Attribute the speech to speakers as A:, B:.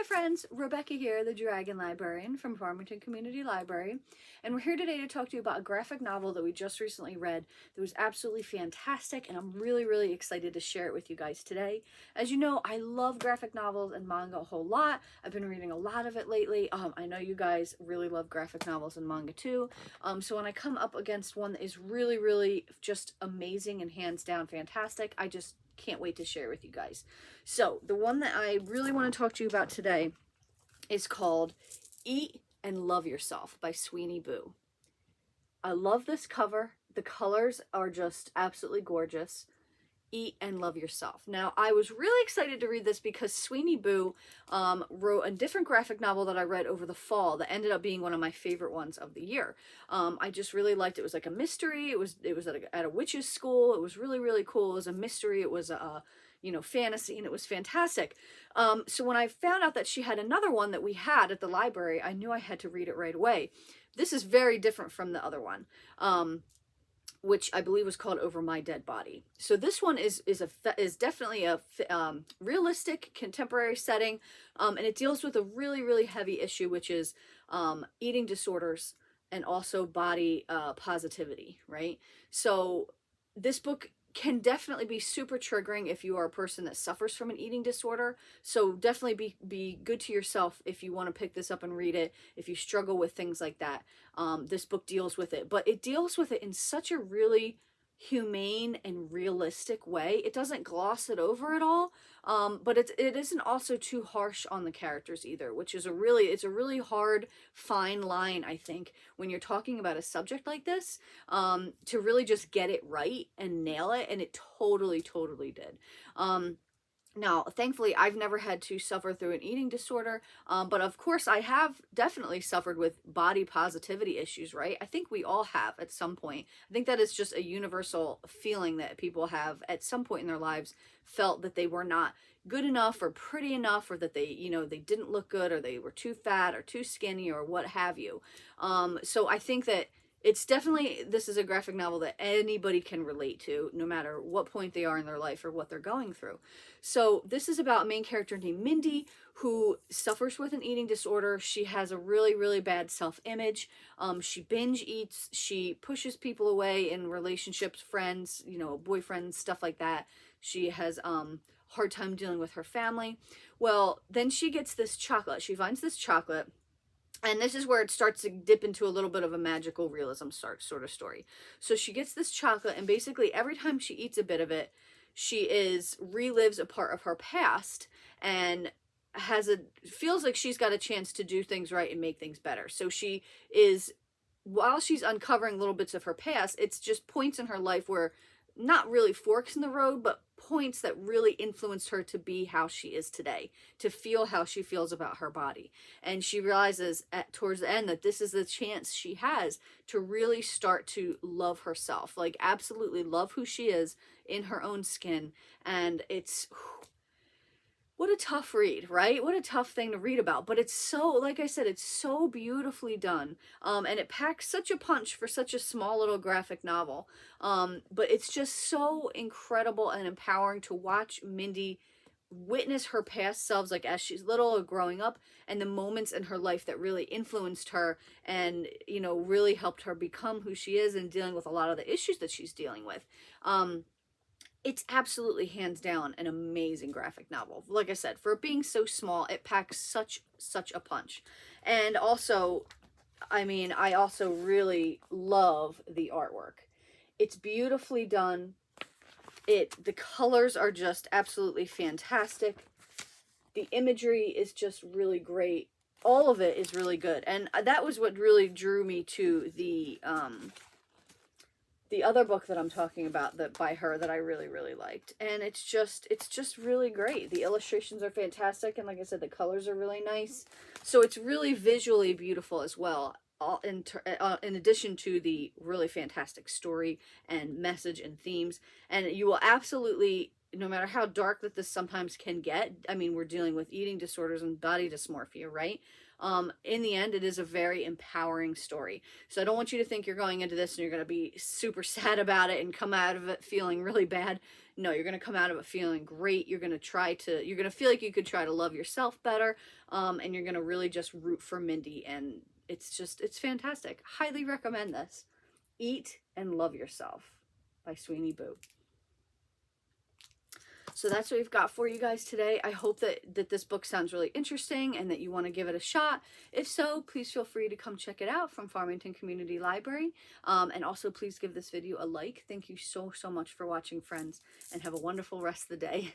A: friends, Rebecca here, the Dragon Librarian from Farmington Community Library, and we're here today to talk to you about a graphic novel that we just recently read that was absolutely fantastic, and I'm really excited to share it with you guys today. As you know, I love graphic novels and manga a whole lot. I've been reading a lot of it lately. I know you guys really love graphic novels and manga too, so when I come up against one that is really just amazing and hands down fantastic, I just can't wait to share it with you guys. So the one that I really want to talk to you about today is called Eat and Love Yourself by Sweeney Boo. I love this cover. The colors are just absolutely gorgeous. Eat and Love Yourself. Now, I was really excited to read this because Sweeney Boo wrote a different graphic novel that I read over the fall that ended up being one of my favorite ones of the year. I just really liked it. It was like a mystery. It was at a witch's school. It was really cool. It was a mystery. It was a fantasy, and it was fantastic. So when I found out that she had another one that we had at the library, I knew I had to read it right away. This is very different from the other one. Which I believe was called Over My Dead Body. So this one is definitely a realistic contemporary setting, and it deals with a really heavy issue, which is eating disorders and also body positivity, right? So this book can definitely be super triggering if you are a person that suffers from an eating disorder. So definitely be good to yourself if you want to pick this up and read it, if you struggle with things like that. This book deals with it, but it deals with it in such a really humane and realistic way. It doesn't gloss it over at all, but it isn't also too harsh on the characters either, which is it's a really hard fine line, I think, when you're talking about a subject like this, to really just get it right and nail it, and it totally did. Now, thankfully, I've never had to suffer through an eating disorder, but of course, I have definitely suffered with body positivity issues, right? I think we all have at some point. I think that is just a universal feeling that people have at some point in their lives, felt that they were not good enough or pretty enough, or that they didn't look good, or they were too fat or too skinny or what have you. So I think that this is a graphic novel that anybody can relate to, no matter what point they are in their life or what they're going through. So this is about a main character named Mindy, who suffers with an eating disorder. She has a really bad self-image. She binge eats. She pushes people away in relationships, friends, boyfriends, stuff like that. She has hard time dealing with her family. Well, then she gets this chocolate. She finds this chocolate. And this is where it starts to dip into a little bit of a magical realism sort of story. So she gets this chocolate, and basically every time she eats a bit of it, she relives a part of her past and feels like she's got a chance to do things right and make things better. So while she's uncovering little bits of her past, it's just points in her life where, not really forks in the road, but points that really influenced her to be how she is today, to feel how she feels about her body. And she realizes towards the end that this is the chance she has to really start to love herself, like absolutely love who she is in her own skin. And what a tough read, right? What a tough thing to read about. But it's so, like I said, it's so beautifully done. And it packs such a punch for such a small little graphic novel. But it's just so incredible and empowering to watch Mindy witness her past selves, like as she's little or growing up, and the moments in her life that really influenced her and, really helped her become who she is and dealing with a lot of the issues that she's dealing with. It's absolutely hands down an amazing graphic novel. Like I said, for it being so small, it packs such a punch. And also, I also really love the artwork. It's beautifully done. The colors are just absolutely fantastic. The imagery is just really great. All of it is really good. And that was what really drew me to the other book that I'm talking about by her that I really liked. And it's just really great. The illustrations are fantastic, and like I said, the colors are really nice. So it's really visually beautiful as well, in addition to the really fantastic story and message and themes. And you will absolutely, no matter how dark that this sometimes can get, we're dealing with eating disorders and body dysmorphia, right? In the end, it is a very empowering story. So I don't want you to think you're going into this and you're going to be super sad about it and come out of it feeling really bad. No, you're going to come out of it feeling great. You're going to feel like you could try to love yourself better. And you're going to really just root for Mindy. And it's fantastic. Highly recommend this. Eat and Love Yourself by Sweeney Boo. So that's what we've got for you guys today. I hope that this book sounds really interesting and that you want to give it a shot. If so, please feel free to come check it out from Farmington Community Library. And also please give this video a like. Thank you so much for watching, friends, and have a wonderful rest of the day.